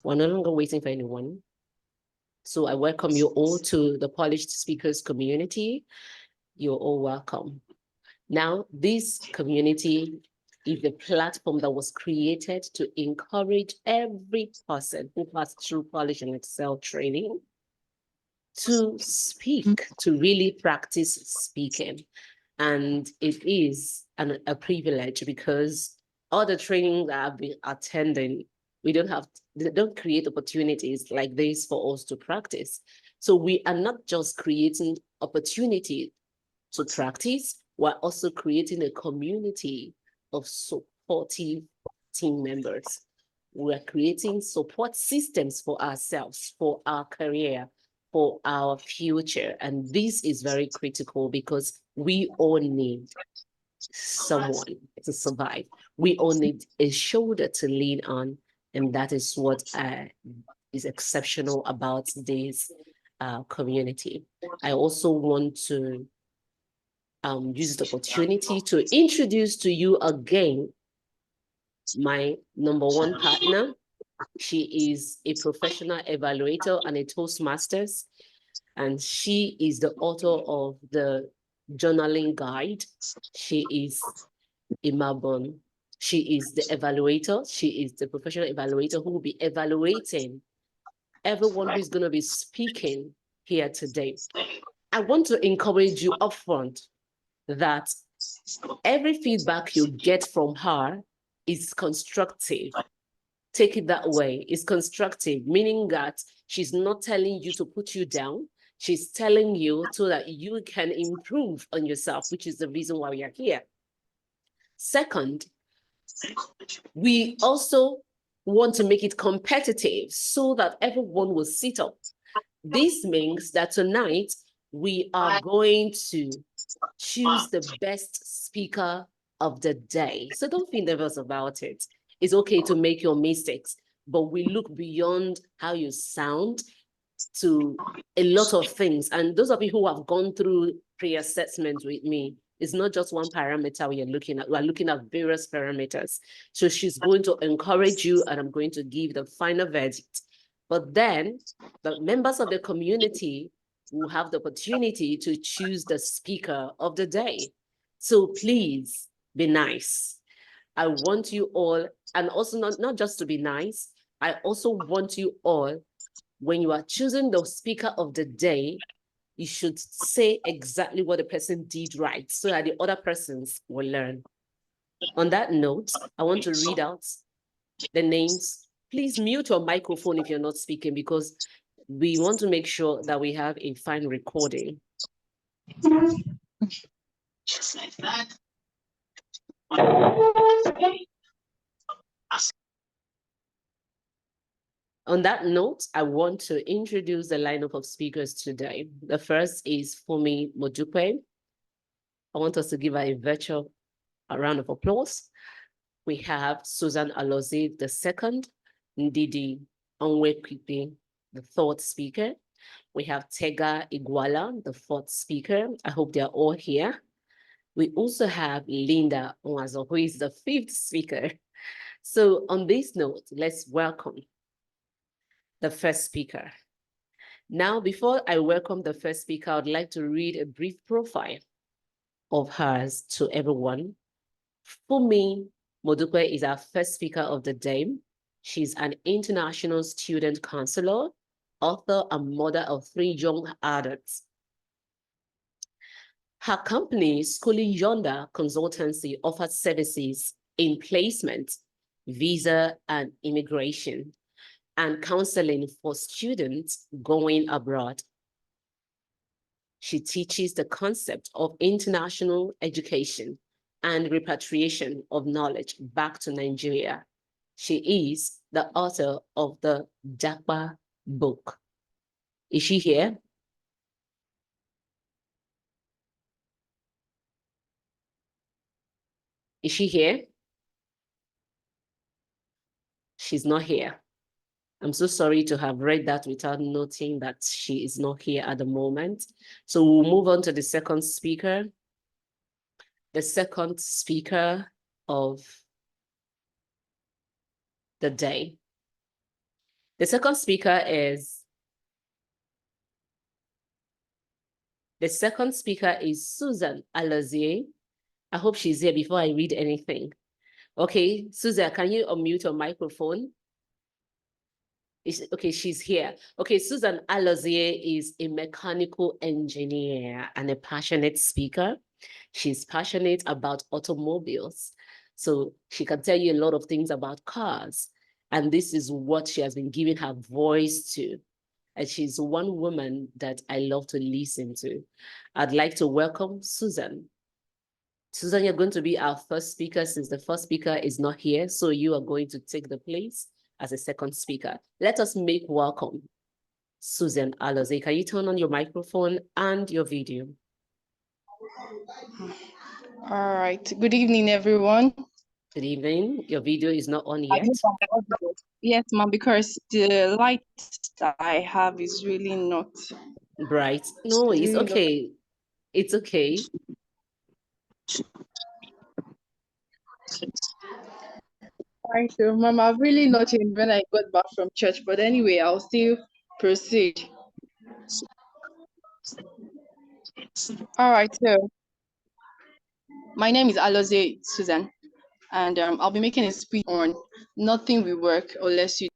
We're no longer waiting for anyone. So I welcome you all to the Polished Speakers community. You're all welcome. Now, this community is a platform that was created to encourage every person who passed through Polish and Excel training to speak, to really practice speaking. And it is a privilege because all the training that I've been attending, they don't create opportunities like this for us to practice. So we are not just creating opportunity to practice, we're also creating a community of supportive team members. We're creating support systems for ourselves, for our career, for our future. And this is very critical because we all need someone to survive. We all need a shoulder to lean on. And that is what is exceptional about this community. I also want to use the opportunity to introduce to you again my number one partner. She is a professional evaluator and a Toastmasters, and she is the author of the journaling guide. She is Imabon. She is the evaluator. She is the professional evaluator who will be evaluating everyone who is going to be speaking here today. I want to encourage you upfront that every feedback you get from her is constructive. Take it that way. It's constructive, meaning that she's not telling you to put you down. She's telling you so that you can improve on yourself, which is the reason why we are here. Second, we also want to make it competitive so that everyone will sit up. This means that tonight we are going to choose the best speaker of the day. So don't feel nervous about it. It's okay to make your mistakes, but we look beyond how you sound to a lot of things. And those of you who have gone through pre-assessment with me, it's not just one parameter we are looking at. We're looking at various parameters. So she's going to encourage you, and I'm going to give the final verdict. But then the members of the community will have the opportunity to choose the speaker of the day. So please be nice. I want you all, and also not just to be nice, I also want you all, when you are choosing the speaker of the day, you should say exactly what the person did right so that the other persons will learn. On that note, I want to read out the names. Please mute your microphone if you're not speaking because we want to make sure that we have a fine recording. Just like that. On that note, I want to introduce the lineup of speakers today. The first is Fumi Modupe. I want us to give her a round of applause. We have Susan Alozi, the second, Ndidi Onwekwipe, the third speaker. We have Tega Iguala, the fourth speaker. I hope they're all here. We also have Linda Onwazo, who is the fifth speaker. So on this note, let's welcome the first speaker. Now, before I welcome the first speaker, I'd like to read a brief profile of hers to everyone. Fumi Modupe is our first speaker of the day. She's an international student counselor, author, and mother of 3 young adults. Her company, Schooling Yonder Consultancy, offers services in placement, visa and immigration, and counseling for students going abroad. She teaches the concept of international education and repatriation of knowledge back to Nigeria. She is the author of the Dakpa book. Is she here? Is she here? She's not here. I'm so sorry to have read that without noting that she is not here at the moment. So we'll move on to the second speaker. The second speaker of the day The second speaker is Susan Alazie. I hope she's here before I read anything. Okay, Susan, can you unmute your microphone? Okay, she's here. Okay, Susan Alazie is a mechanical engineer and a passionate speaker. She's passionate about automobiles. So she can tell you a lot of things about cars. And this is what she has been giving her voice to. And she's one woman that I love to listen to. I'd like to welcome Susan. Susan, you're going to be our first speaker since the first speaker is not here. So you are going to take the place as a second speaker. Let us make welcome Susan Alazie. Can you turn on your microphone and your video? All right. Good evening, everyone. Good evening. Your video is not on yet. Yes, ma'am, because the light that I have is really not bright. No, it's really okay. It's okay. Right, so ma'am, I've really not changed when I got back from church, but anyway, I'll still proceed. All right, so my name is Aloze Susan, and I'll be making a speech on nothing will work unless you.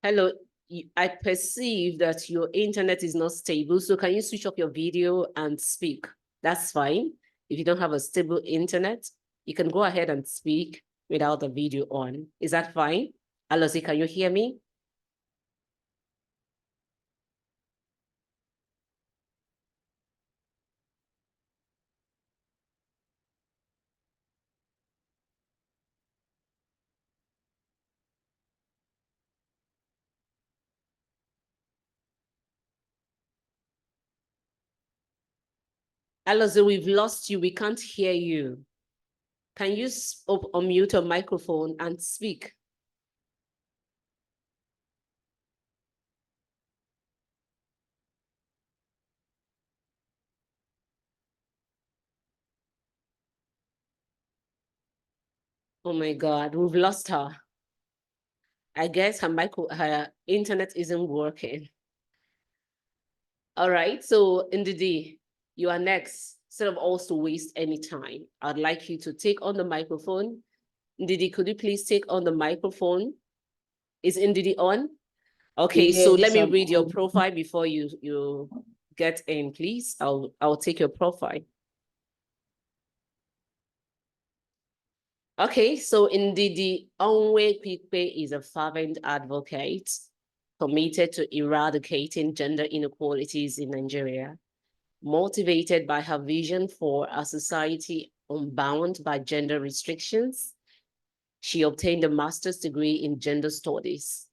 Hello, I perceive that your internet is not stable. So can you switch off your video and speak? That's fine. If you don't have a stable internet, you can go ahead and speak without the video on. Is that fine? Alozie, can you hear me? Alozie, we've lost you. We can't hear you. Can you unmute your microphone and speak? Oh my God, we've lost her. I guess her internet isn't working. All right, so Ndidi, you are next. Instead of us to waste any time, I'd like you to take on the microphone. Ndidi, could you please take on the microphone? Is Ndidi on? Okay, yes, so let me read your profile before you get in, please. I'll take your profile. Okay, so Ndidi Onwe Pipe is a fervent advocate committed to eradicating gender inequalities in Nigeria. Motivated by her vision for a society unbound by gender restrictions, she obtained a master's degree in gender studies.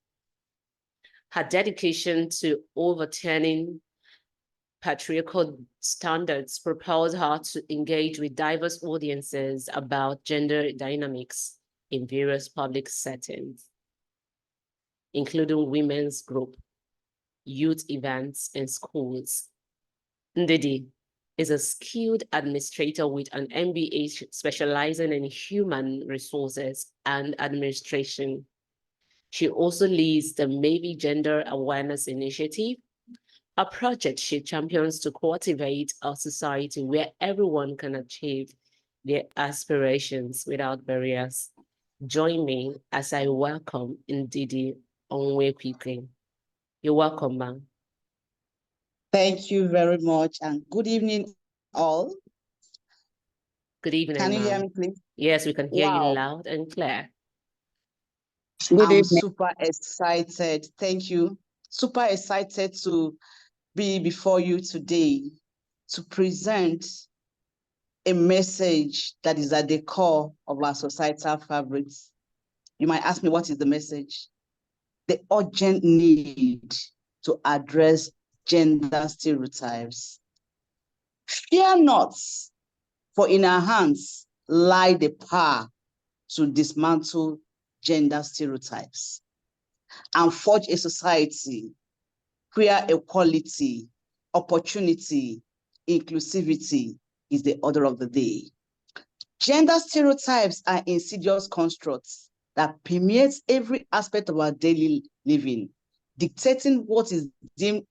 Her dedication to overturning patriarchal standards propelled her to engage with diverse audiences about gender dynamics in various public settings, including women's group, youth events, and schools. Ndidi is a skilled administrator with an MBA specializing in human resources and administration. She also leads the Maybe Gender Awareness Initiative, a project she champions to cultivate a society where everyone can achieve their aspirations without barriers. Join me as I welcome Ndidi Onwekike. You're welcome, ma'am. Thank you very much, and good evening, all. Good evening, Can you hear me, please? Yes, we can hear you loud and clear. Good evening. Super excited. Thank you. Super excited to be before you today to present a message that is at the core of our societal fabrics. You might ask me, what is the message? The urgent need to address gender stereotypes. Fear not, for in our hands lie the power to dismantle gender stereotypes and forge a society where equality, opportunity, inclusivity is the order of the day. Gender stereotypes are insidious constructs that permeate every aspect of our daily living, dictating what is deemed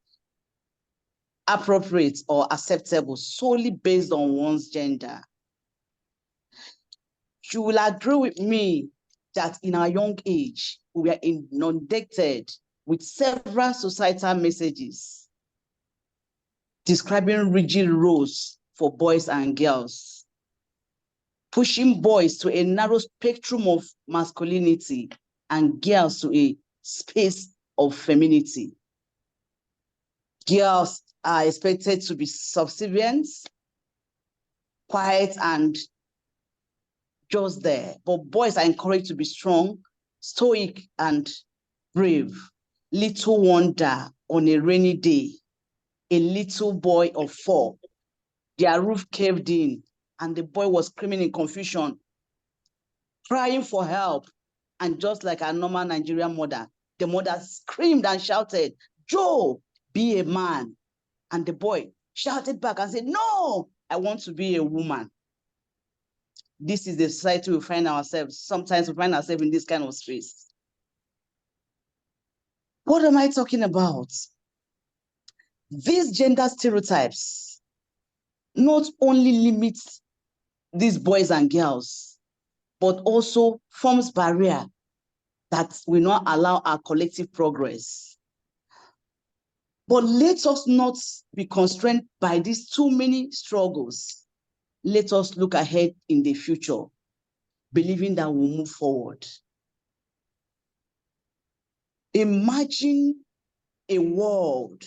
appropriate or acceptable solely based on one's gender. You will agree with me that in our young age, we are inundated with several societal messages describing rigid roles for boys and girls, pushing boys to a narrow spectrum of masculinity and girls to a space of femininity. Girls are expected to be subservient, quiet, and just there. But boys are encouraged to be strong, stoic, and brave. Little wonder on a rainy day, a little boy of 4, their roof caved in, and the boy was screaming in confusion, crying for help. And just like a normal Nigerian mother, the mother screamed and shouted, "Joe, be a man." And the boy shouted back and said, "No, I want to be a woman." This is the society we find ourselves. Sometimes we find ourselves in this kind of space. What am I talking about? These gender stereotypes not only limit these boys and girls, but also forms barrier that will not allow our collective progress. But let us not be constrained by these too many struggles. Let us look ahead in the future, believing that we'll move forward. Imagine a world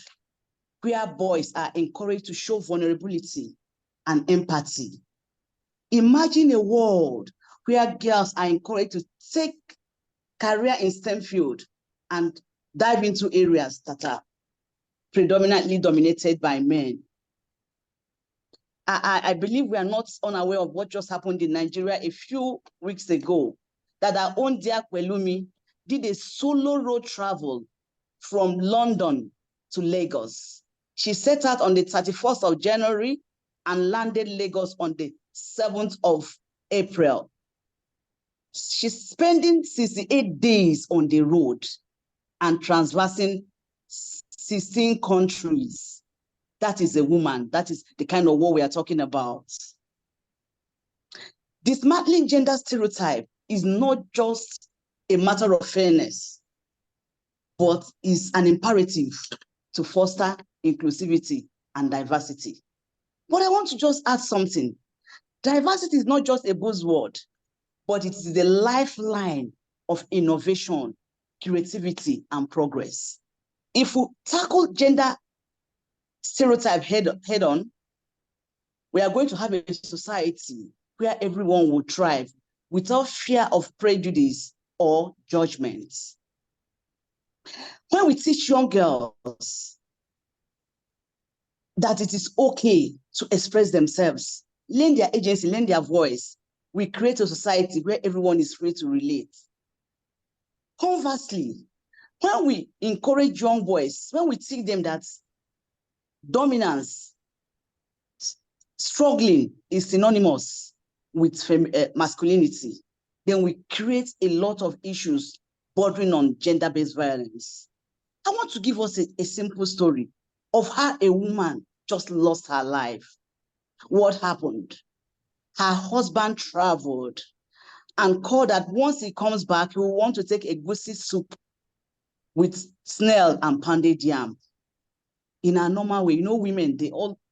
where boys are encouraged to show vulnerability and empathy. Imagine a world where girls are encouraged to take career in STEM field and dive into areas that are predominantly dominated by men. I believe we are not unaware of what just happened in Nigeria a few weeks ago, that our own dear Kwelumi did a solo road travel from London to Lagos. She set out on the 31st of January and landed Lagos on the 7th of April. She's spending 68 days on the road and transversing 16 countries. That is a woman. That is the kind of war we are talking about. Dismantling gender stereotype is not just a matter of fairness, but is an imperative to foster inclusivity and diversity. But I want to just add something. Diversity is not just a buzzword, but it is the lifeline of innovation, creativity, and progress. If we tackle gender stereotype head on, we are going to have a society where everyone will thrive without fear of prejudice or judgments. When we teach young girls that it is okay to express themselves, learn their agency, learn their voice, we create a society where everyone is free to relate. Conversely, when we encourage young boys, when we teach them that dominance, struggling is synonymous with masculinity, then we create a lot of issues bordering on gender-based violence. I want to give us a simple story of how a woman just lost her life. What happened? Her husband traveled and called that once he comes back, he will want to take a goosey soup with snail and pounded yam. In a normal way, you know, women,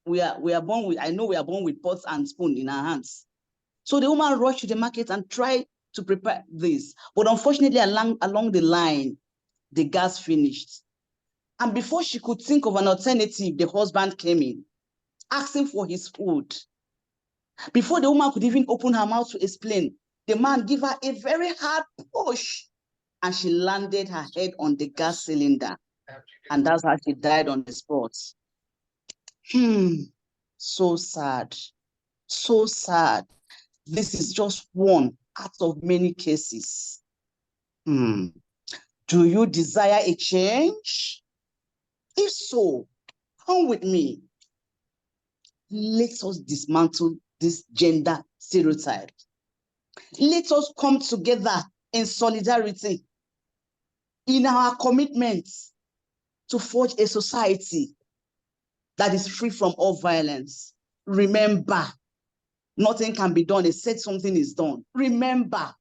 we are born with, I know we are born with pots and spoon in our hands. So the woman rushed to the market and tried to prepare this. But unfortunately, along the line, the gas finished. And before she could think of an alternative, the husband came in, asking for his food. Before the woman could even open her mouth to explain, the man gave her a very hard push, and she landed her head on the gas cylinder. And that's how she died on the spot. So sad. So sad. This is just one out of many cases. Do you desire a change? If so, come with me. let us dismantle this gender stereotype. Let us come together in solidarity in our commitments to forge a society that is free from all violence. Remember, nothing can be done except something is done. Remember,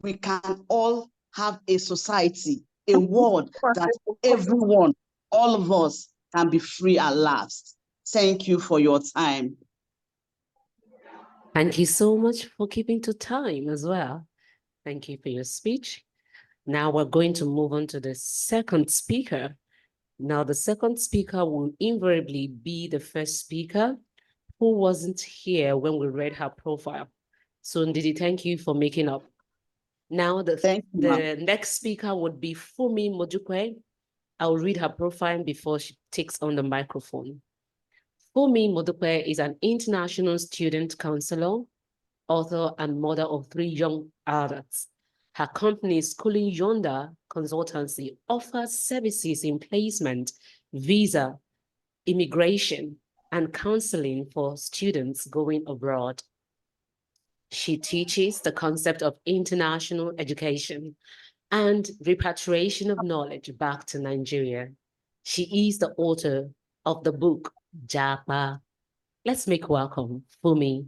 we can all have a society, a world that everyone, all of us, can be free at last. Thank you for your time. Thank you so much for keeping to time as well. Thank you for your speech. Now we're going to move on to the second speaker. Now, the second speaker will invariably be the first speaker who wasn't here when we read her profile. So, Ndidi, thank you for making up. Now, Thank you, the next speaker would be Fumi Mojukwe. I'll read her profile before she takes on the microphone. Fumi Mojukwe is an international student counselor, author, and mother of 3 young adults. Her company, Schooling Yonder Consultancy, offers services in placement, visa, immigration, and counseling for students going abroad. She teaches the concept of international education and repatriation of knowledge back to Nigeria. She is the author of the book, Japa. Let's make welcome Fumi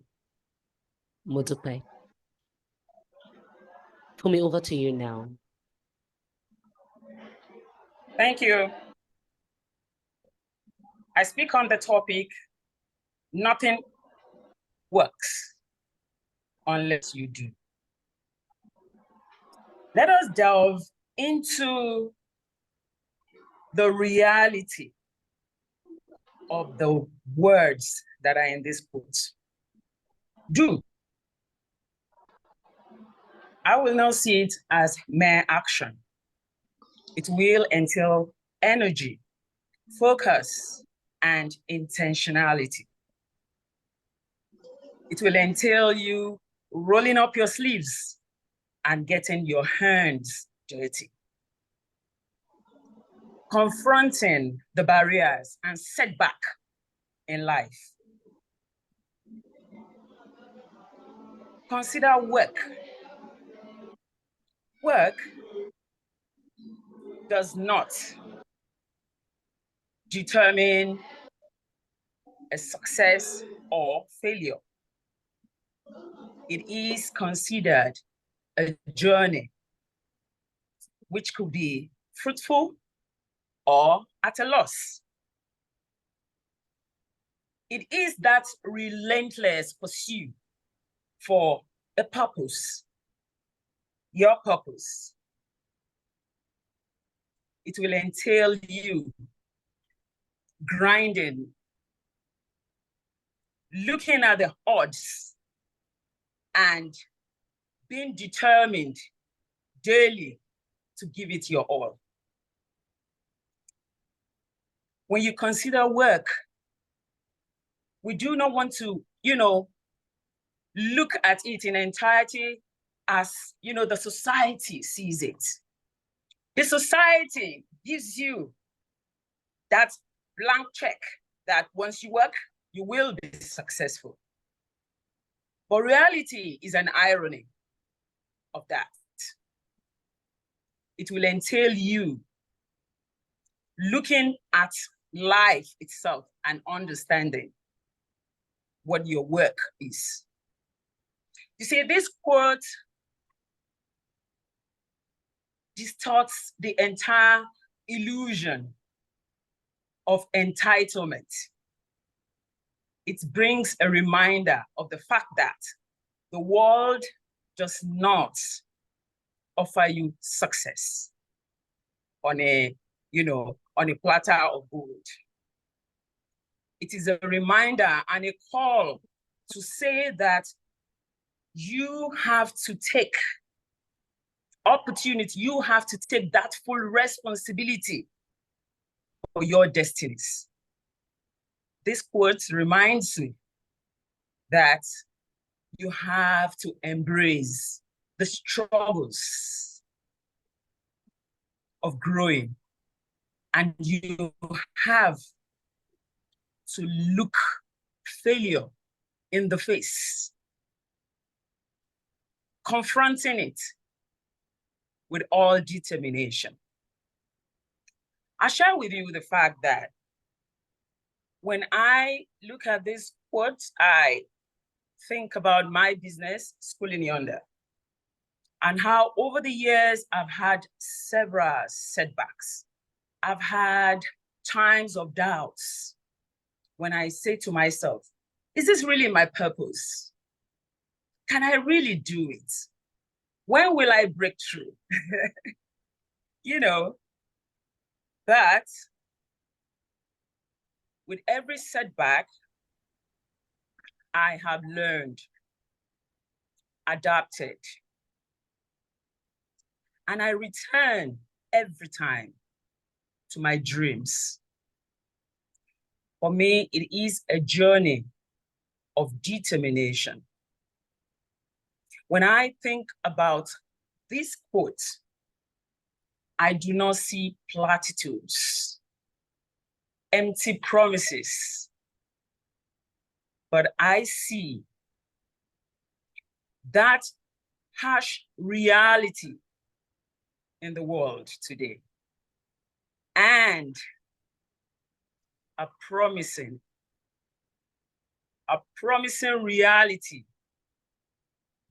Mojukwe. Fumi, over to you now. Thank you. I speak on the topic, nothing works unless you do. Let us delve into the reality of the words that are in this quote. Do. I will not see it as mere action. It will entail energy, focus, and intentionality. It will entail you rolling up your sleeves and getting your hands dirty. Confronting the barriers and setback in life. Consider work. Work does not determine a success or failure. It is considered a journey which could be fruitful or at a loss. It is that relentless pursuit for a purpose, your purpose. It will entail you grinding, looking at the odds, and being determined daily to give it your all. When you consider work, we do not want to, look at it in entirety as, the society sees it. The society gives you that blank check that once you work, you will be successful. But reality is an irony of that. It will entail you looking at life itself and understanding what your work is. You see, this quote distorts the entire illusion of entitlement. It brings a reminder of the fact that the world does not offer you success on a platter of gold. It is a reminder and a call to say that you have to take opportunity, you have to take that full responsibility for your destinies. This quote reminds me that you have to embrace the struggles of growing, and you have to look failure in the face, confronting it with all determination. I share with you the fact that when I look at this quote, I think about my business, Schooling Yonder, and how over the years I've had several setbacks. I've had times of doubts when I say to myself, is this really my purpose? Can I really do it? When will I break through? You know, but with every setback, I have learned, adapted, and I return every time to my dreams. For me, it is a journey of determination. When I think about this quote, I do not see platitudes, empty promises, but I see that harsh reality in the world today and a promising reality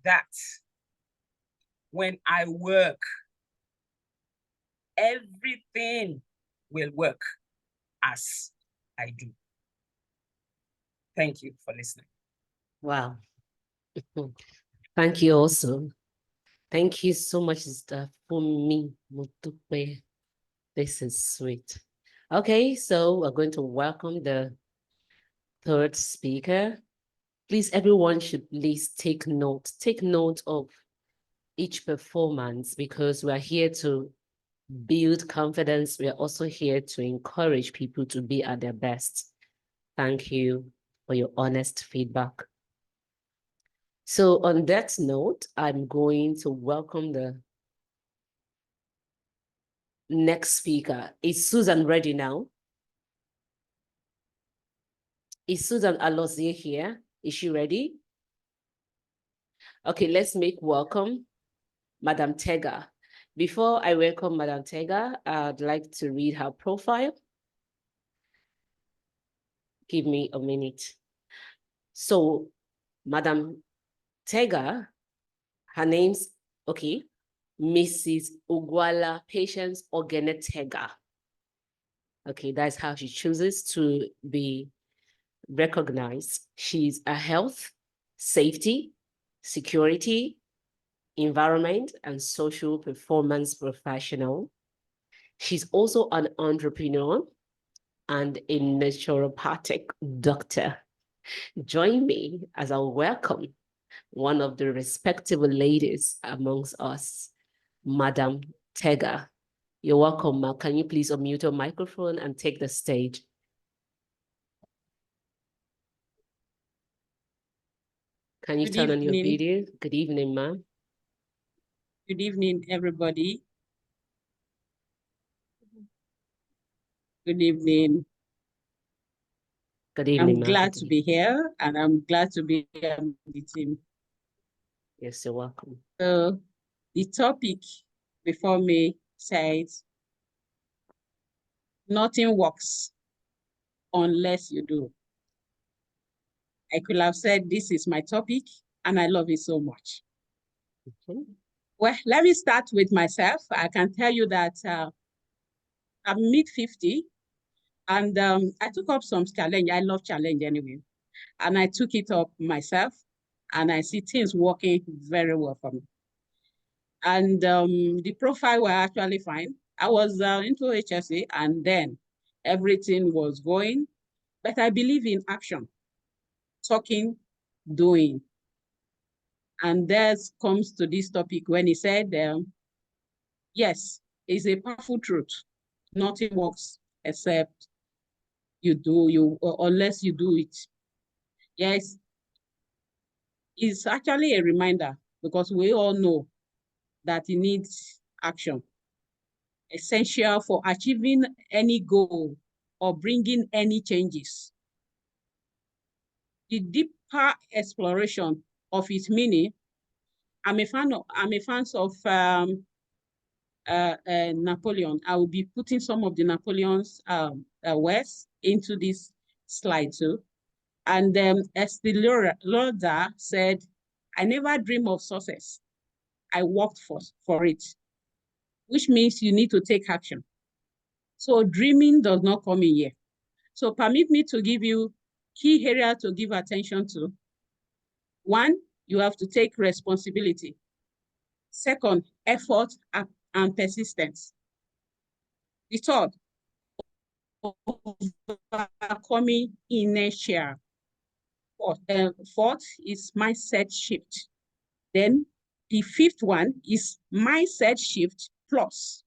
that when I work, everything will work as I do. Thank you for listening. Wow. Thank you also. Thank you so much, Sister Fumi Mutupe. This is sweet. Okay, so we're going to welcome the third speaker. Please, everyone should please take note. Take note of each performance because we are here to build confidence. We are also here to encourage people to be at their best. Thank you for your honest feedback. So on that note, I'm going to welcome the next speaker. Is Susan ready now? Is Susan Alozie here? Is she ready? Okay, let's make welcome Madam Tega. Before I welcome Madam Tega, I'd like to read her profile. Give me a minute. So, Madam Tega, her name's, okay, Mrs. Ugwala Patience Ogene Tega. Okay, that's how she chooses to be recognized. She's a health, safety, security, environment, and social performance professional. She's also an entrepreneur and a naturopathic doctor. Join me as I welcome one of the respectable ladies amongst us, Madam Tega. You're welcome, Ma. Can you please unmute your microphone and take the stage? Can you turn on your video? Good evening, ma'am. Good evening, everybody. Good evening. Good evening, I'm ma'am. glad to be here, and I'm glad to be here with the team. Yes, you're welcome. So the topic before me says, nothing works unless you do. I could have said this is my topic, and I love it so much. Okay. Well, let me start with myself. I can tell you that I'm mid-50, and I took up some challenge. I love challenge anyway. And I took it up myself, and I see things working very well for me. And the profile were actually fine. I was into HSC, and then everything was going. But I believe in action, talking, doing. And that comes to this topic when he said, yes, it's a powerful truth. Nothing works except unless you do it. Yes, it's actually a reminder because we all know that it needs action. Essential for achieving any goal or bringing any changes. the deeper exploration of its meaning, I'm a fan of Napoleon. I will be putting some of the Napoleon's words into this slide too. And Estee Lauder said, "I never dream of success. I worked for it," which means you need to take action. So dreaming does not come in here. So permit me to give you key areas to give attention to. One, you have to take responsibility. Second, effort and persistence. The third, overcoming inertia. Fourth is mindset shift. Then the fifth one is mindset shift plus.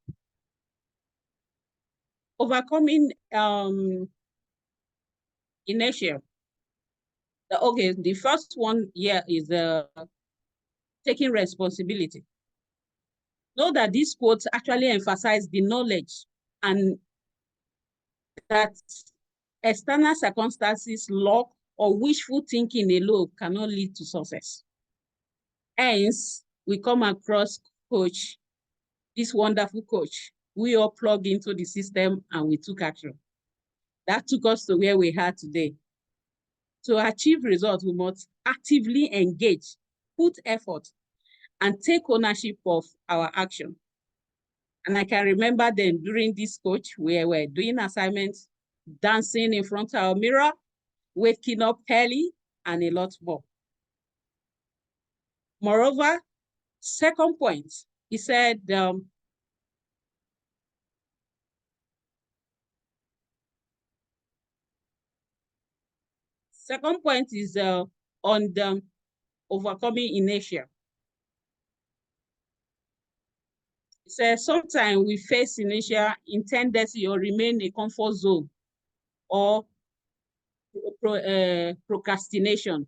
Overcoming inertia. Okay, the first one here is taking responsibility. Know that these quotes actually emphasize the knowledge and that external circumstances, luck, or wishful thinking alone cannot lead to success. Hence, we come across coach, this wonderful coach. We all plugged into the system and we took action. That took us to where we are today. To achieve results, we must actively engage, put effort, and take ownership of our action. And I can remember then during this coach, we were doing assignments, dancing in front of our mirror, waking up early, and a lot more. Moreover, second point, he said, second point is on the overcoming inertia. He said, sometimes we face inertia in tendency or remain in a comfort zone or procrastination.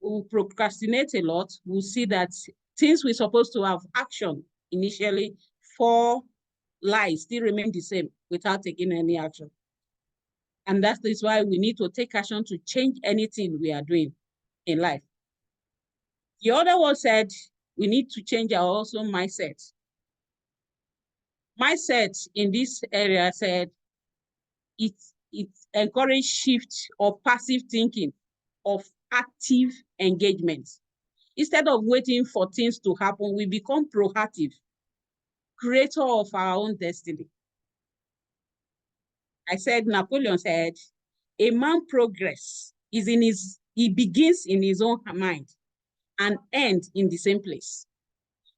We procrastinate a lot. We'll see that things we're supposed to have action initially for life still remain the same without taking any action. And that is why we need to take action to change anything we are doing in life. The other one said, we need to change our also mindset. Mindset in this area said, it encourages shift of passive thinking of active engagement. Instead of waiting for things to happen, we become proactive, creator of our own destiny. I said, Napoleon said, a man progress is he begins in his own mind and ends in the same place.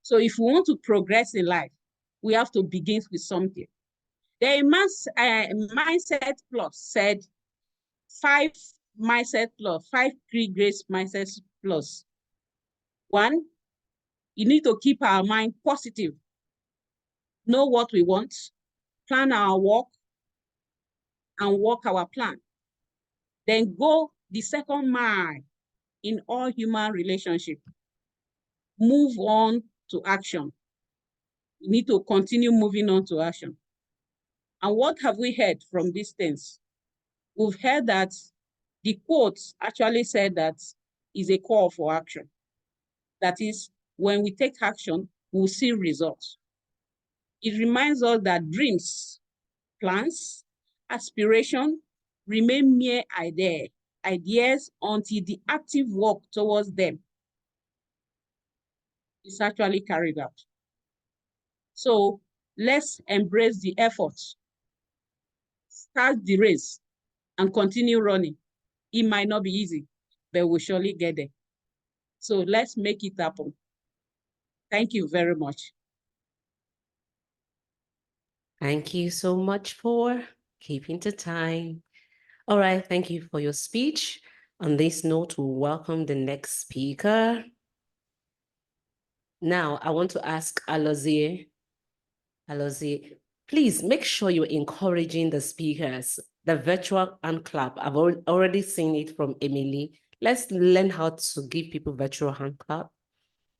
So if we want to progress in life, we have to begin with something. The Mindset Plus said 5 Mindset Plus, 5 key grace Mindset Plus. 1, you need to keep our mind positive, know what we want, plan our work, and work our plan. Then go the second mile in all human relationships. Move on to action. We need to continue moving on to action. And what have we heard from these things? We've heard that the quotes actually said that is a call for action. That is, when we take action, we'll see results. It reminds us that dreams, plans, aspiration remain mere ideas until the active work towards them is actually carried out. So let's embrace the effort, start the race, and continue running. It might not be easy, but we'll surely get there. So let's make it happen. Thank you very much. Thank you so much for keeping to time. All right, thank you for your speech. On this note, we'll welcome the next speaker. Now, I want to ask Alozie. Alozie, please make sure you're encouraging the speakers. The virtual hand clap, I've already seen it from Emily. Let's learn how to give people virtual hand clap.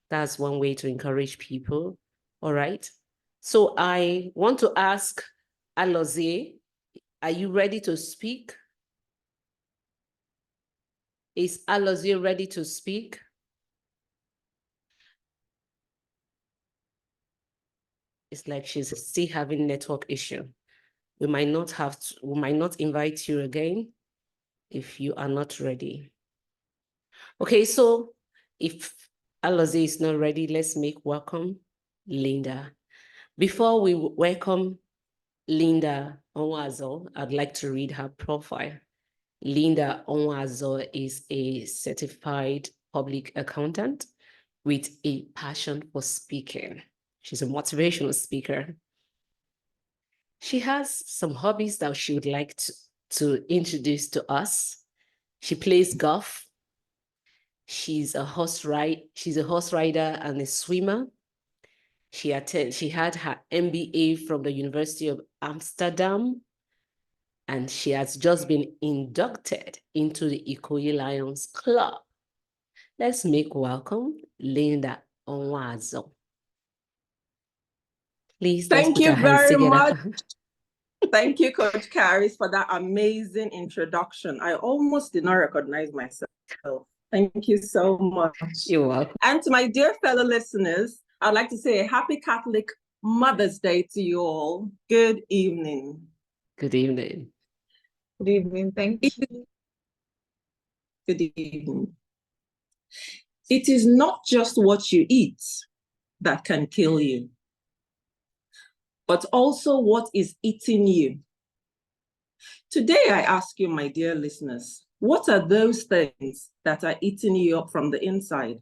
That's one way to encourage people. All right. So I want to ask Alozie, are you ready to speak? Is Alozie ready to speak? It's like she's still having network issue. We might not invite you again if you are not ready. Okay, so if Alozie is not ready, let's make welcome Linda. Before we welcome Linda Onwazo, I'd like to read her profile. Linda Onwazo is a certified public accountant with a passion for speaking. She's a motivational speaker. She has some hobbies that she would like to introduce to us. She plays golf. She's a horse rider and a swimmer. She had her MBA from the University of Amsterdam, and she has just been inducted into the Ikoyi Lions Club. Let's make welcome Linda Onwazo. Please, let's Thank put you our hands very together. much. Thank you, Coach Caris, for that amazing introduction. I almost did not recognize myself. Thank you so much. You're welcome. And to my dear fellow listeners, I'd like to say a happy Catholic Mother's Day to you all. Good evening. Good evening. Good evening. Thank you. Good evening. It is not just what you eat that can kill you, but also what is eating you. Today, I ask you, my dear listeners, what are those things that are eating you up from the inside?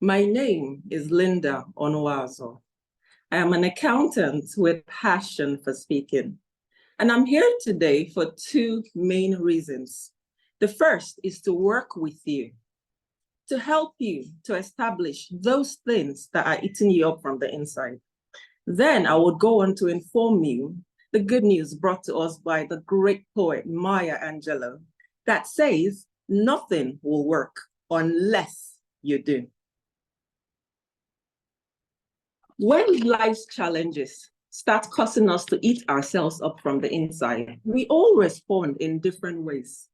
My name is Linda Onwazo. I am an accountant with passion for speaking. And I'm here today for two main reasons. The first is to work with you, to help you to establish those things that are eating you up from the inside. Then I would go on to inform you the good news brought to us by the great poet Maya Angelou that says nothing will work unless you do. When life's challenges start causing us to eat ourselves up from the inside, we all respond in different ways.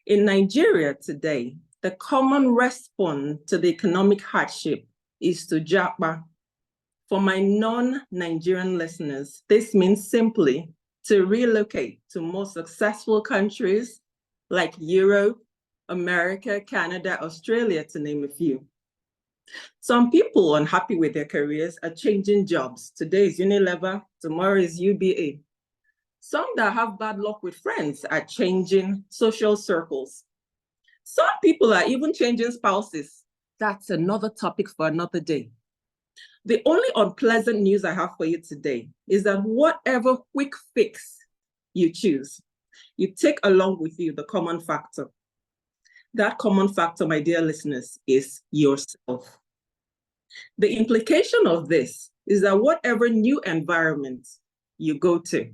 In Nigeria today, the common response to the economic hardship is to japa. For my non-Nigerian listeners, this means simply to relocate to more successful countries like Europe, America, Canada, Australia, to name a few. Some people unhappy with their careers are changing jobs. Today is Unilever, tomorrow is UBA. Some that have bad luck with friends are changing social circles. Some people are even changing spouses. That's another topic for another day. The only unpleasant news I have for you today is that whatever quick fix you choose, you take along with you the common factor. That common factor, my dear listeners, is yourself. The implication of this is that whatever new environment you go to,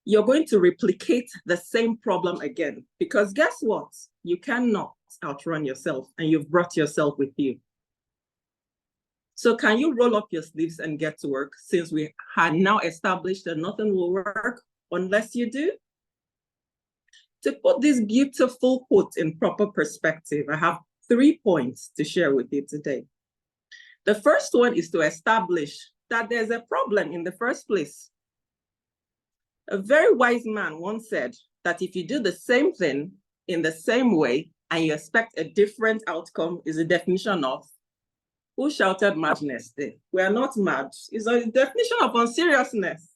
you're going to replicate the same problem again. Because guess what? You cannot outrun yourself, and you've brought yourself with you. So can you roll up your sleeves and get to work, since we had now established that nothing will work unless you do? To put this beautiful quote in proper perspective, I have 3 points to share with you today. The first one is to establish that there's a problem in the first place. A very wise man once said that if you do the same thing in the same way and you expect a different outcome, is the definition of, who shouted madness there? We are not mad. It's a definition of unseriousness.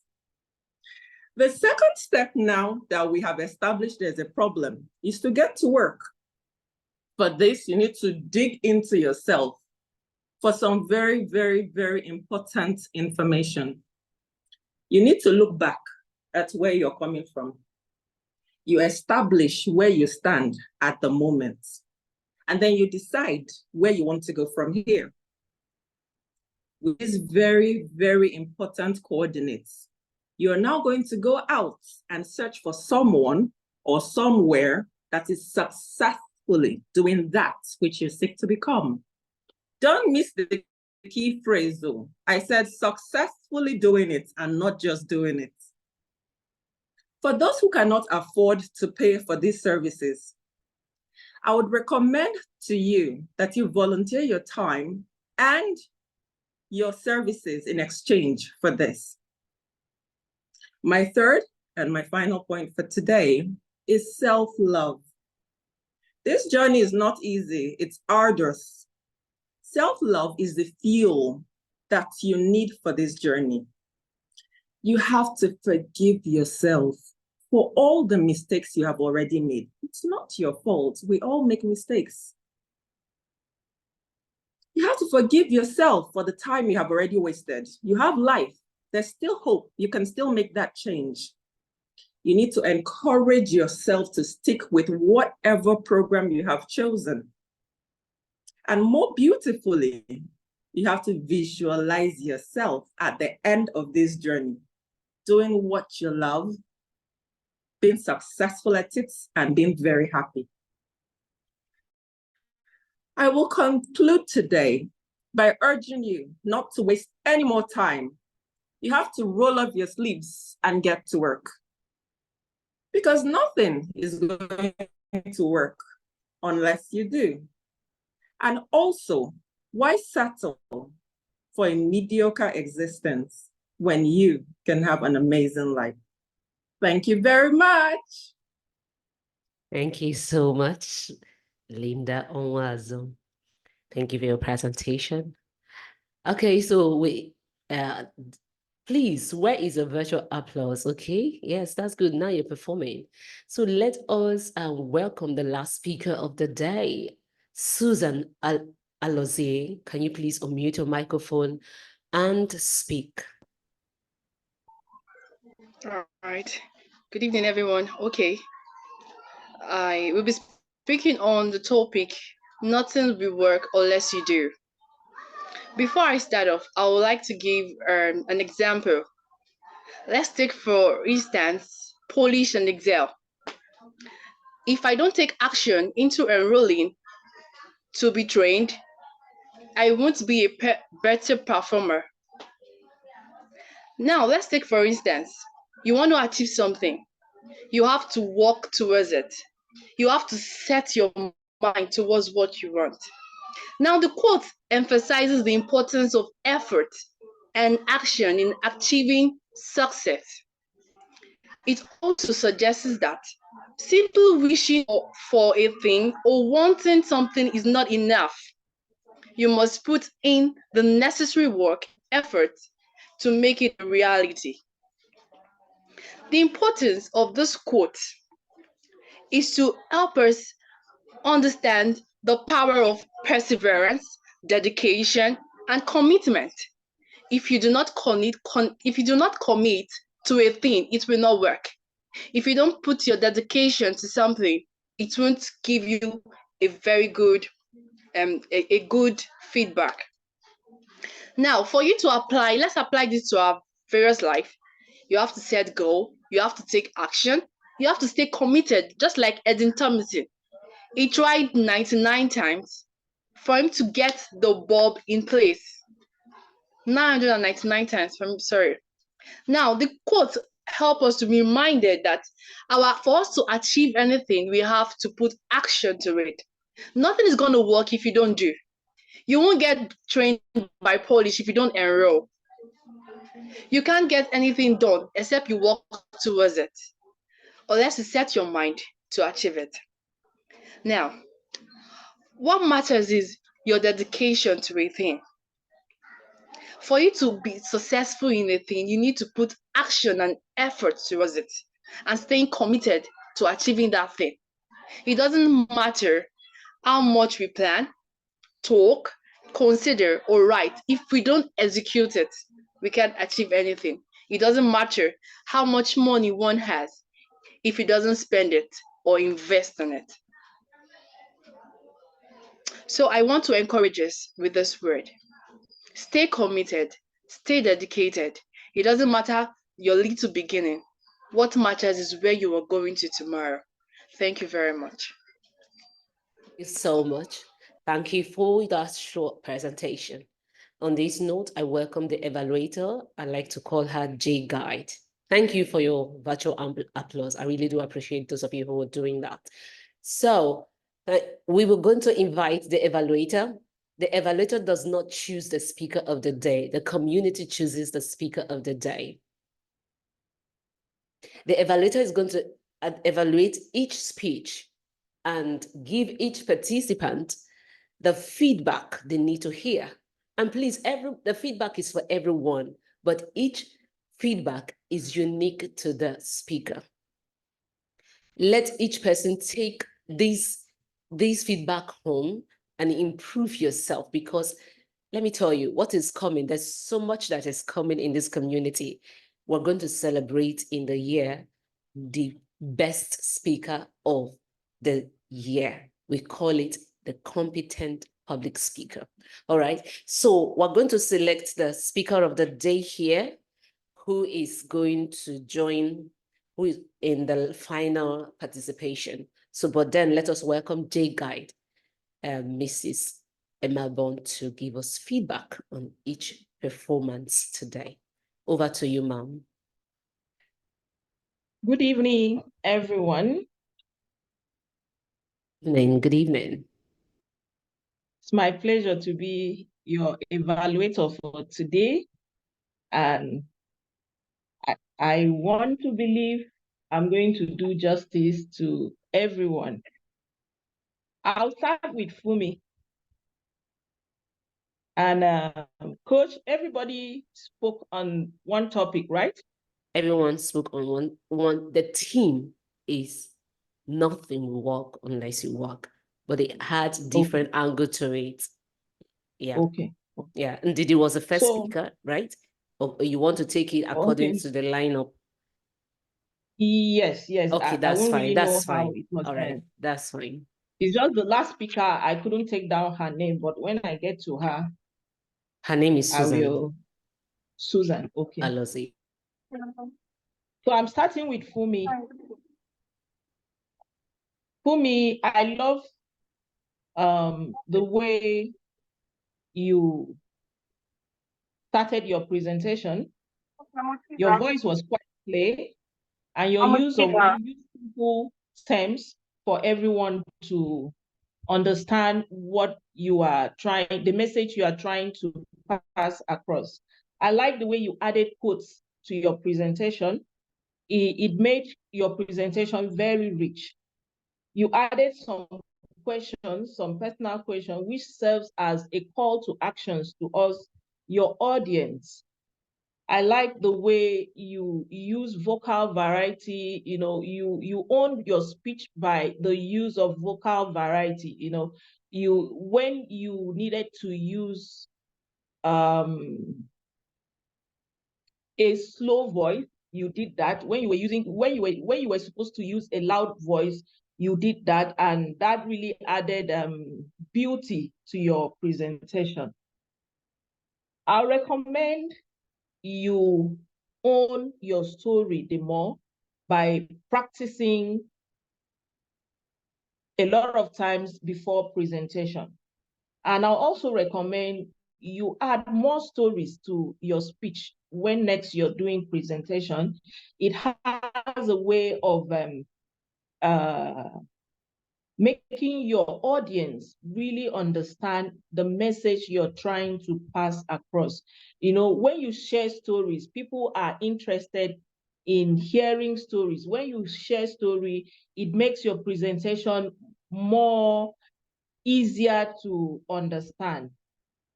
The second step now that we have established there's a problem is to get to work. For this, you need to dig into yourself for some very, very, very important information. You need to look back at where you're coming from. You establish where you stand at the moment, and then you decide where you want to go from here. With these very, very important coordinates, you're now going to go out and search for someone or somewhere that is successfully doing that which you seek to become. Don't miss the key phrase though. I said successfully doing it and not just doing it. For those who cannot afford to pay for these services, I would recommend to you that you volunteer your time and your services in exchange for this. My third and my final point for today is self-love. This journey is not easy, it's arduous. Self-love is the fuel that you need for this journey. You have to forgive yourself for all the mistakes you have already made. It's not your fault. We all make mistakes. You have to forgive yourself for the time you have already wasted. You have life. There's still hope. You can still make that change. You need to encourage yourself to stick with whatever program you have chosen. And more beautifully, you have to visualize yourself at the end of this journey, doing what you love, being successful at it, and being very happy. I will conclude today by urging you not to waste any more time. You have to roll up your sleeves and get to work, because nothing is going to work unless you do. And also, why settle for a mediocre existence when you can have an amazing life? Thank you very much. Thank you so much, Linda Onwazo. Thank you for your presentation. Okay, so please, where is a virtual applause? Okay, yes, that's good. Now you're performing. So let us welcome the last speaker of the day, Susan Alozie. Can you please unmute your microphone and speak? All right. Good evening, everyone. Okay. I will be speaking on the topic, nothing will work unless you do. Before I start off, I would like to give an example. Let's take, for instance, Polish and Excel. If I don't take action into enrolling to be trained, I won't be a better performer. Now, let's take, for instance, you want to achieve something. You have to work towards it. You have to set your mind towards what you want. Now, the quote emphasizes the importance of effort and action in achieving success. It also suggests that simply wishing for a thing or wanting something is not enough. You must put in the necessary work, effort to make it a reality. The importance of this quote is to help us understand the power of perseverance, dedication, and commitment. If you do not commit to a thing, it will not work. If you don't put your dedication to something, it won't give you a very good a good feedback. Now, for you to apply, let's apply this to our various life. You have to set goal, you have to take action, you have to stay committed, just like Edin Thomason. He tried 99 times for him to get the bulb in place. 999 times, sorry. Now, the quote help us to be reminded that for us to achieve anything, we have to put action to it. Nothing is going to work if you don't do. You won't get trained by Polish if you don't enroll. You can't get anything done except you work towards it, unless you set your mind to achieve it. Now, what matters is your dedication to a thing. For you to be successful in a thing, you need to put action and effort towards it and staying committed to achieving that thing. It doesn't matter how much we plan, talk, consider, or write. If we don't execute it, we can't achieve anything. It doesn't matter how much money one has if he doesn't spend it or invest in it. So I want to encourage us with this word. Stay committed, stay dedicated. It doesn't matter your little beginning. What matters is where you are going to tomorrow. Thank you very much. Thank you so much. Thank you for that short presentation. On this note, I welcome the evaluator. I like to call her J Guide. Thank you for your virtual applause. I really do appreciate those of you who are doing that. So We were going to invite the evaluator. The evaluator does not choose the speaker of the day. The community chooses the speaker of the day. The evaluator is going to evaluate each speech and give each participant the feedback they need to hear. And please, the feedback is for everyone, but each feedback is unique to the speaker. Let each person take these feedback home and improve yourself, because let me tell you what is coming. There's so much that is coming in this community. We're going to celebrate in the year the best speaker of the year. We call it the competent public speaker. All right. So we're going to select the speaker of the day here, who is going to join, who is in the final participation. So, but then let us welcome J Guide, Mrs. Emma Bond, to give us feedback on each performance today. Over to you, ma'am. Good evening, everyone. Good evening. It's my pleasure to be your evaluator for today. And I want to believe I'm going to do justice to everyone. I'll start with Fumi. And Coach, everybody spoke on one topic, right? Everyone spoke on one. The team is nothing will work unless you work, but it had different angle to it. Yeah. Okay. Yeah. And Didi was the first So, speaker, right? Or you want to take it according to the lineup? Yes. Okay, I that's won't fine. really That's know how fine. it was All right, done. that's fine. It's just the last speaker, I couldn't take down her name, but when I get to her, Her name is I Susan. will. Susan, okay. Alozi. So I'm starting with Fumi. Fumi, I love the way you started your presentation. Your voice was quite clear, and your use of simple terms for everyone to understand what you are trying, the message you are trying to pass across. I like the way you added quotes to your presentation. It made your presentation very rich. You added some questions, some personal questions, which serves as a call to actions to us, your audience. I like the way you use vocal variety. You own your speech by the use of vocal variety. When you needed to use a slow voice, you did that. When you were supposed to use a loud voice, you did that, and that really added beauty to your presentation. I recommend you own your story the more by practicing a lot of times before presentation. And I'll also recommend you add more stories to your speech when next you're doing presentation. It has a way of making your audience really understand the message you're trying to pass across. When you share stories, people are interested in hearing stories. When you share story, it makes your presentation more easier to understand.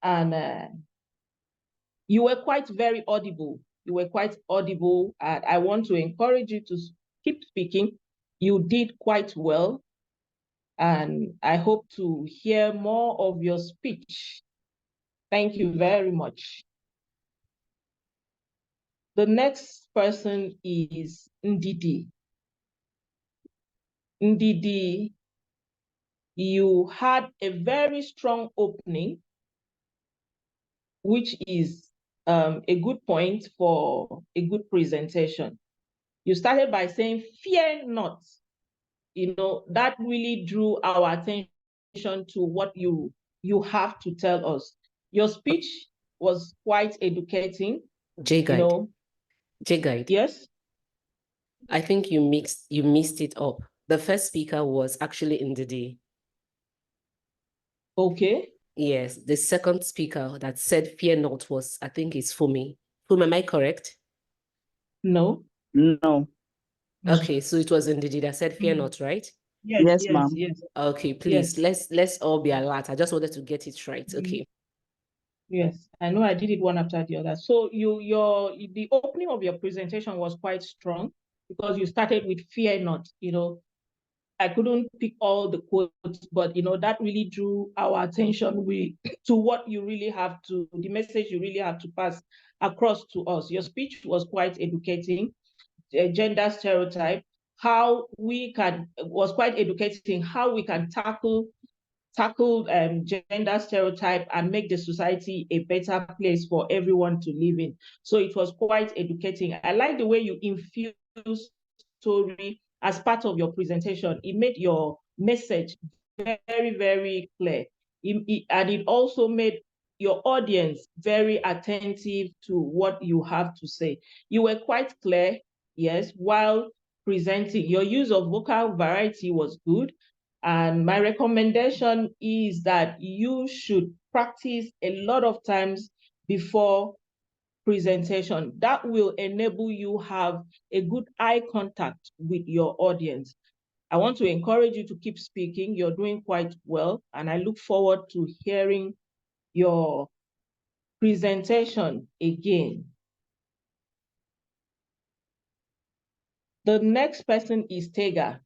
And you were quite very audible. You were quite audible, and I want to encourage you to keep speaking. You did quite well, and I hope to hear more of your speech. Thank you very much. The next person is Ndidi. Ndidi, you had a very strong opening, which is a good point for a good presentation. You started by saying, "Fear not." That really drew our attention to what you have to tell us. Your speech was quite educating. J-Guide. J-Guide. Yes? I think you mixed it up. The first speaker was actually Ndidi. Okay. Yes, the second speaker that said fear not was, I think it's Fumi. Fumi, am I correct? No. No. Okay, so it was Ndidi that said fear Mm. not, right? Yes, Yes, yes, ma'am. yes, Okay, please, let's all be alert. I just wanted to get it right. Mhm. Okay. yes. I know I did it one after the other. So the opening of your presentation was quite strong because you started with fear not, I couldn't pick all the quotes, but that really drew our attention to what you really have to, the message you really have to pass across to us. Your speech was quite educating, gender stereotype, was quite educating, how we can tackle gender stereotype and make the society a better place for everyone to live in. So it was quite educating. I like the way you infused story as part of your presentation. It made your message very, very clear. And it also made your audience very attentive to what you have to say. You were quite clear, yes, while presenting. Your use of vocal variety was good. And my recommendation is that you should practice a lot of times before presentation. That will enable you have a good eye contact with your audience. I want to encourage you to keep speaking. You're doing quite well, and I look forward to hearing your presentation again. The next person is Tega.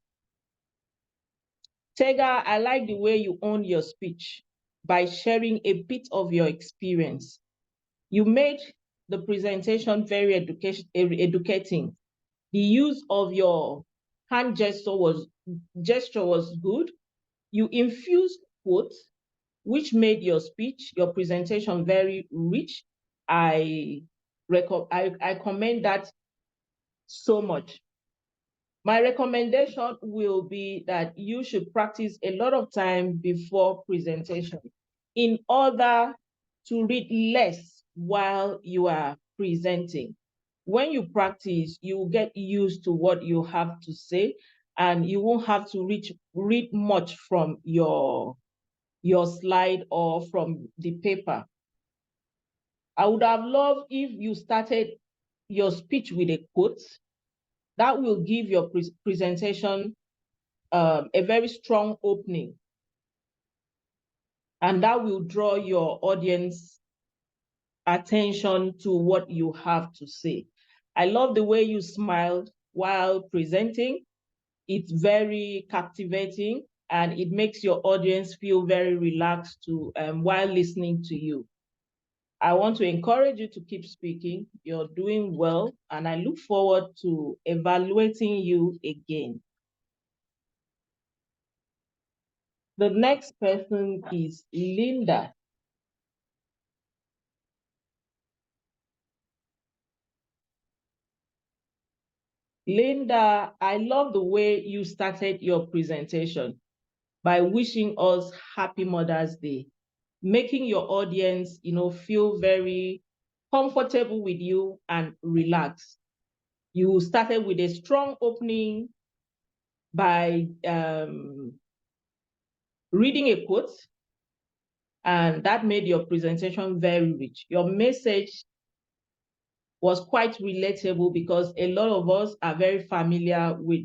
Tega, I like the way you own your speech by sharing a bit of your experience. You made the presentation very educating. The use of your hand gesture was good. You infused quotes, which made your speech, your presentation very rich. I commend that so much. My recommendation will be that you should practice a lot of time before presentation in order to read less while you are presenting. When you practice, you will get used to what you have to say, and you won't have to read much from your slide or from the paper. I would have loved if you started your speech with a quote. That will give your presentation a very strong opening, and that will draw your audience attention to what you have to say. I love the way you smiled while presenting. It's very captivating, and it makes your audience feel very relaxed while listening to you. I want to encourage you to keep speaking. You're doing well, and I look forward to evaluating you again. The next person is Linda. Linda, I love the way you started your presentation by wishing us Happy Mother's Day, making your audience, feel very comfortable with you and relaxed. You started with a strong opening by reading a quote, and that made your presentation very rich. Your message was quite relatable because a lot of us are very familiar with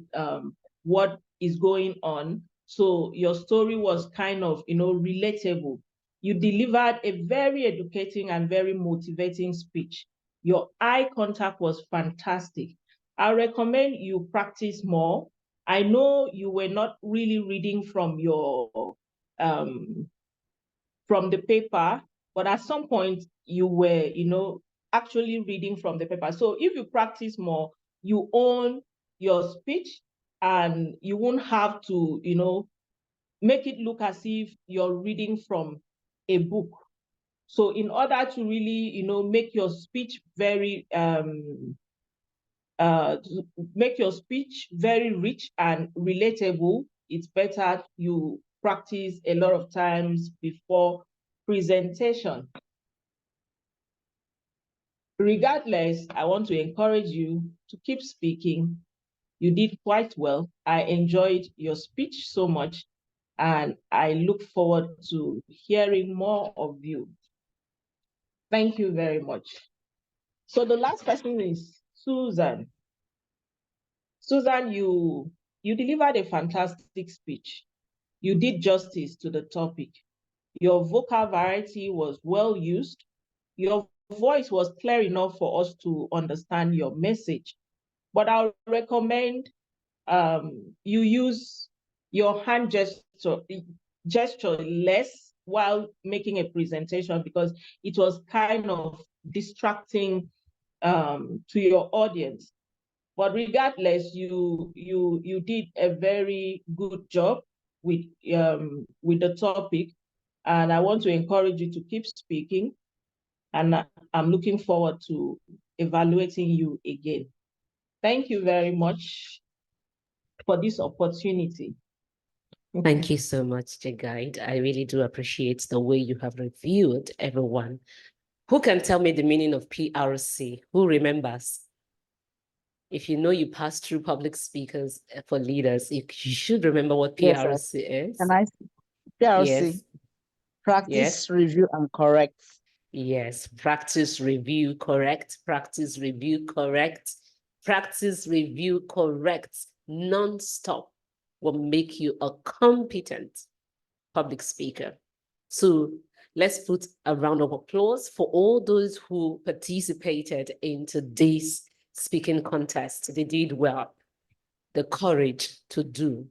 what is going on. So your story was kind of, relatable. You delivered a very educating and very motivating speech. Your eye contact was fantastic. I recommend you practice more. I know you were not really reading from from the paper, but at some point you were, actually reading from the paper. So if you practice more, you own your speech, and you won't have to, make it look as if you're reading from a book. So in order to really, make your speech very rich and relatable, it's better you practice a lot of times before presentation. Regardless, I want to encourage you to keep speaking. You did quite well. I enjoyed your speech so much. and I look forward to hearing more of you. Thank you very much. So the last person is Susan. Susan, you delivered a fantastic speech. You did justice to the topic. Your vocal variety was well used. Your voice was clear enough for us to understand your message. But I'll recommend you use your hand gesture less while making a presentation, because it was kind of distracting to your audience. But regardless, you did a very good job with the topic, and I want to encourage you to keep speaking, and I'm looking forward to evaluating you again. Thank you very much for this opportunity. Thank you so much, Guide. I really do appreciate the way you have reviewed everyone. Who can tell me the meaning of PRC? Who remembers? If you know you passed through public speakers for leaders, you should remember what Yes, PRC is. Can I? PRC. Yes. Practice, Yes. review, and correct. Yes. Practice, review, correct. Practice, review, correct. Practice, review, correct. Non-stop will make you a competent public speaker. So let's put a round of applause for all those who participated in today's speaking contest. They did well. The courage to do,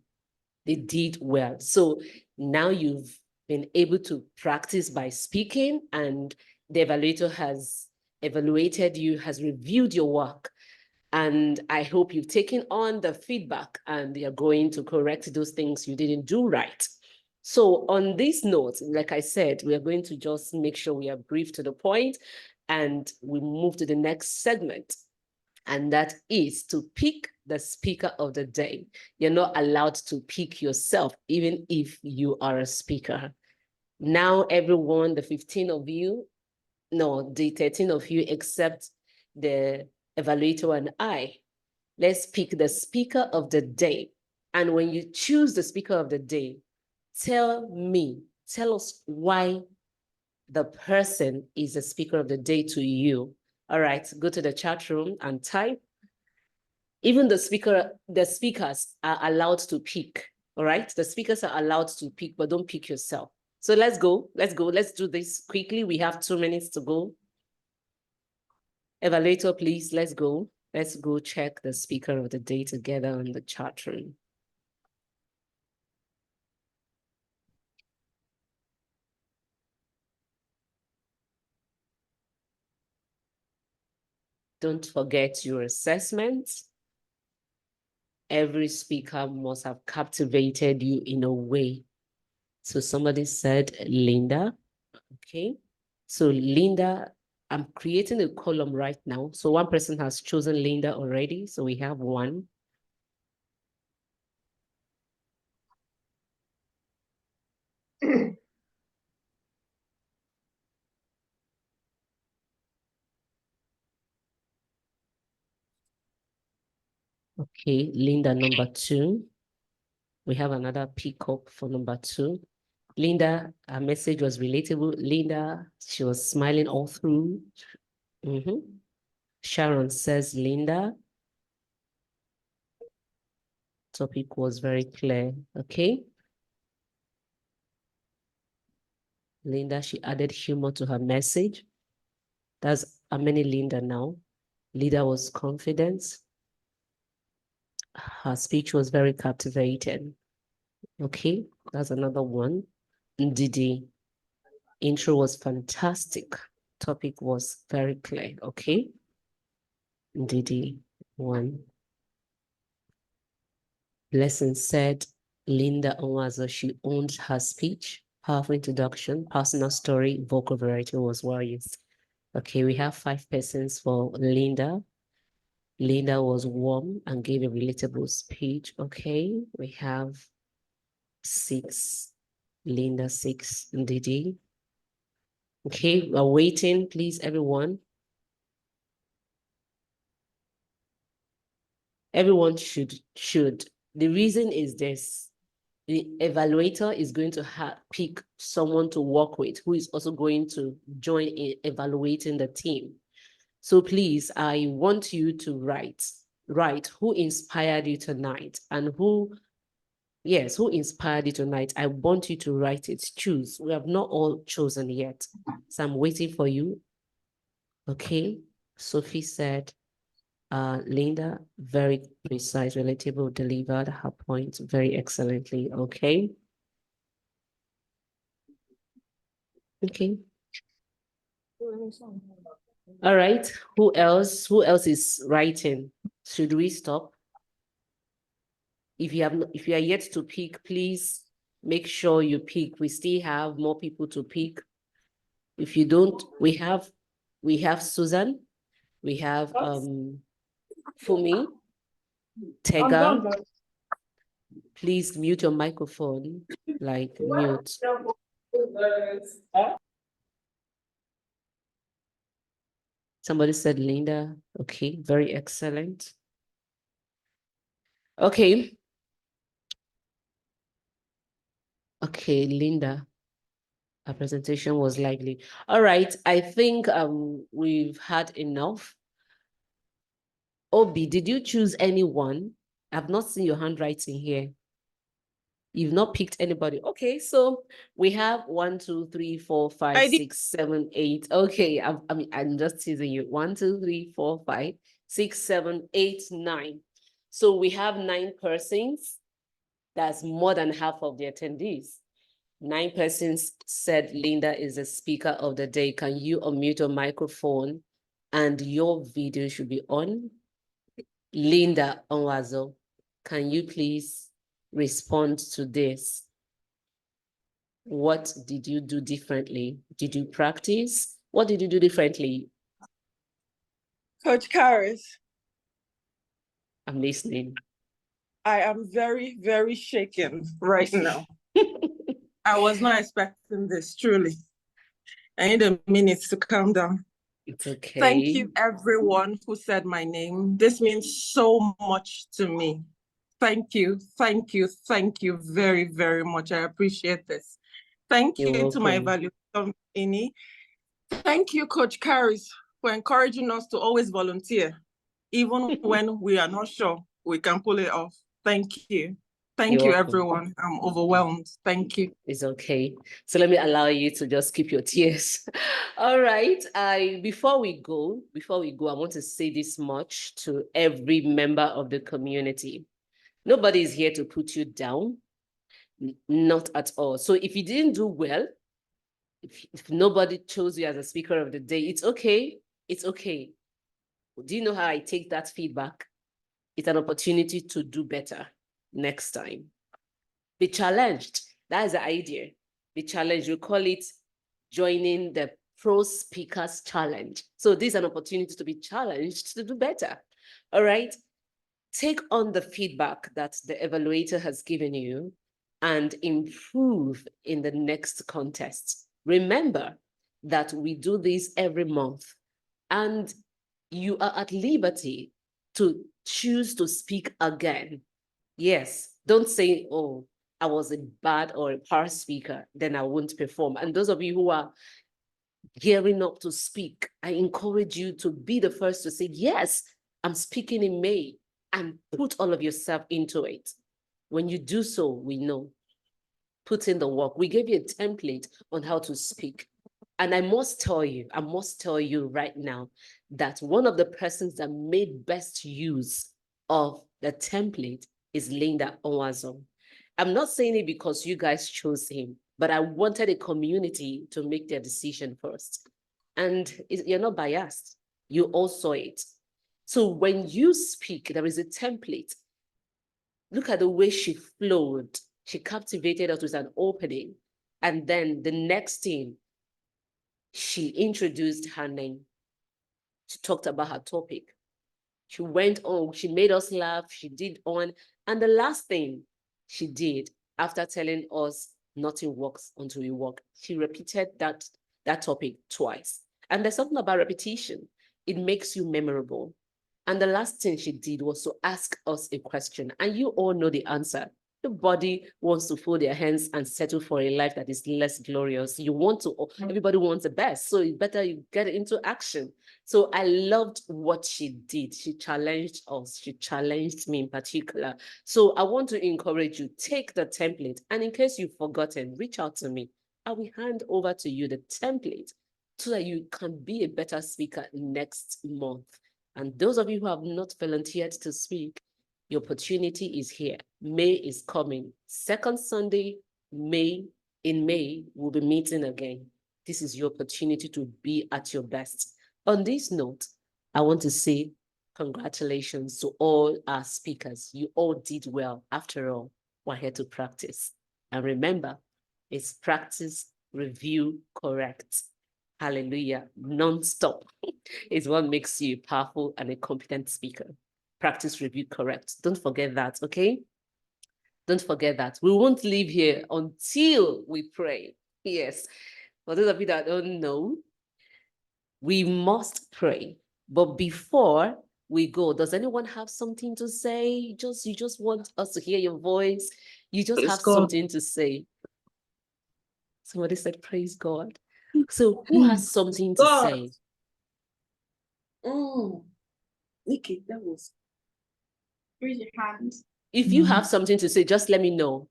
they did well. So now you've been able to practice by speaking, and the evaluator has evaluated you, has reviewed your work. And I hope you've taken on the feedback and you're going to correct those things you didn't do right. So on this note, like I said, we are going to just make sure we are brief to the point, and we move to the next segment. And that is to pick the speaker of the day. You're not allowed to pick yourself, even if you are a speaker. Now, everyone, the 15 of you, no, the 13 of you, except the evaluator and I, let's pick the speaker of the day. And when you choose the speaker of the day, tell us why the person is the speaker of the day to you. All right, go to the chat room and type. Even the speakers are allowed to pick, all right? The speakers are allowed to pick, but don't pick yourself. So let's go, let's do this quickly. We have 2 minutes to go. Evaluator, please, let's go. Let's go check the speaker of the day together on the chat room. Don't forget your assessments. Every speaker must have captivated you in a way. So somebody said Linda, okay? So Linda, I'm creating a column right now. So one person has chosen Linda already. So we have 1. Okay, Linda number 2. We have another pickup for number 2. Linda, her message was relatable. Linda, she was smiling all through. Sharon says Linda. Topic was very clear. Okay. Linda, she added humor to her message. That's how many Linda now. Linda was confident. Her speech was very captivating. Okay, that's another one. Ndidi, intro was fantastic. Topic was very clear. Okay. Ndidi, 1. Blessing said Linda Onwazo, she owned her speech. Powerful introduction, personal story, vocal variety was well used. Okay, we have 5 persons for Linda. Linda was warm and gave a relatable speech. Okay, we have 6. Linda, 6. Ndidi. Okay, we're waiting, please, everyone. Everyone should. The reason is this. the evaluator is going to pick someone to work with who is also going to join in evaluating the team. So please, I want you to write who inspired you tonight and who inspired you tonight. I want you to write it. Choose. We have not all chosen yet. So I'm waiting for you. Okay. Sophie said, Linda, very precise, relatable, delivered her point very excellently. Okay. Okay. All right. Who else? Who else is writing? Should we stop? If you are yet to pick, please make sure you pick. We still have more people to pick. If you don't, we have Susan, we have Fumi, Tega. Please mute your microphone, like mute. Somebody said Linda. Okay, very excellent. Okay. Okay, Linda. Our presentation was lively. All right, I think we've had enough. Obi, did you choose anyone? I've not seen your handwriting here. You've not picked anybody. Okay, so we have 1, 2, 3, 4, 5, 6, 7, 8. Okay, I'm just teasing you. 1, 2, 3, 4, 5, 6, 7, 8, 9. So we have 9 persons. That's more than half of the attendees. 9 persons said Linda is the speaker of the day. Can you unmute your microphone and your video should be on? Linda Onwazo, can you please respond to this? What did you do differently? Did you practice? What did you do differently? Coach Karis, I'm listening. I am very, very shaken right now. I was not expecting this, truly. I need a minute to calm down. It's okay. Thank you, everyone who said my name. This means so much to me. Thank you, thank you, thank you very, very much. I appreciate this. Thank you to my evaluation, Ini. Thank you, Coach Karis, for encouraging us to always volunteer, even when we are not sure we can pull it off. Thank you. Thank you, everyone. I'm overwhelmed. Thank you. It's okay. So let me allow you to just keep your tears. All right. Before we go, I want to say this much to every member of the community. Nobody is here to put you down. Not at all. So if you didn't do well, if nobody chose you as a speaker of the day, it's okay. It's okay. Do you know how I take that feedback? It's an opportunity to do better next time. Be challenged. That is the idea. Be challenged. We call it joining the Pro Speakers Challenge. So this is an opportunity to be challenged to do better. All right. Take on the feedback that the evaluator has given you and improve in the next contest. Remember that we do this every month and you are at liberty to choose to speak again. Yes, don't say, oh, I was a bad or a poor speaker, then I won't perform. And those of you who are gearing up to speak, I encourage you to be the first to say, yes, I'm speaking in May, and put all of yourself into it. When you do so, we know. Put in the work. We gave you a template on how to speak. And I must tell you right now that one of the persons that made best use of the template is Linda Onwazo. I'm not saying it because you guys chose him, but I wanted a community to make their decision first. And you're not biased. You all saw it. So when you speak, there is a template. Look at the way she flowed. She captivated us with an opening. And then the next thing, she introduced her name. She talked about her topic. She went on, she made us laugh, she did on. And the last thing she did after telling us nothing works until we work, she repeated that topic twice. And there's something about repetition. It makes you memorable. And the last thing she did was to ask us a question. And you all know the answer. Nobody wants to fold their hands and settle for a life that is less glorious. You want to, everybody wants the best. So it's better you get into action. So I loved what she did. She challenged us. She challenged me in particular. So I want to encourage you, take the template. And in case you've forgotten, reach out to me. I will hand over to you the template so that you can be a better speaker next month. And those of you who have not volunteered to speak, the opportunity is here. May is coming. Second Sunday, in May, we'll be meeting again. This is your opportunity to be at your best. On this note, I want to say congratulations to all our speakers. You all did well. After all, we're here to practice. And remember, it's practice, review, correct. Hallelujah. Non-stop is what makes you a powerful and a competent speaker. Practice, review, correct. Don't forget that, okay? Don't forget that. We won't leave here until we pray. Yes. For those of you that don't know, we must pray. But before we go, does anyone have something to say? You just want us to hear your voice. You just have something to say. Somebody said, praise God. So who has something to say? Nikki, that was. Raise your hand. If you have something to say, just let me know.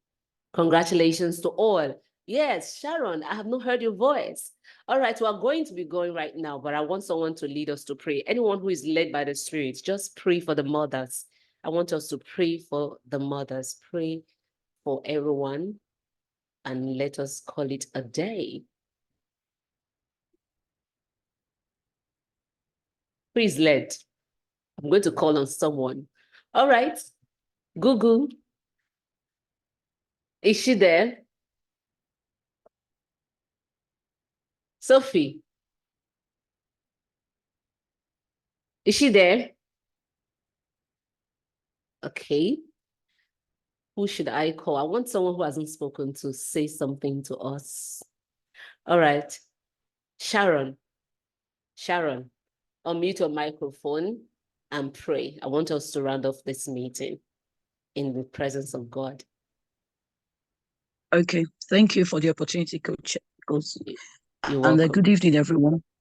Congratulations to all. Yes, Sharon, I have not heard your voice. All right, we're going to be going right now, but I want someone to lead us to pray. Anyone who is led by the Spirit, just pray for the mothers. I want us to pray for the mothers. Pray for everyone, and let us call it a day. Please led. I'm going to call on someone. All right, Google. Is she there? Sophie. Is she there? Okay. Who should I call? I want someone who hasn't spoken to say something to us. All right. Sharon. Sharon, unmute your microphone and pray. I want us to round off this meeting in the presence of God. Okay, thank you for the opportunity, Coach. You're And welcome. good evening, everyone.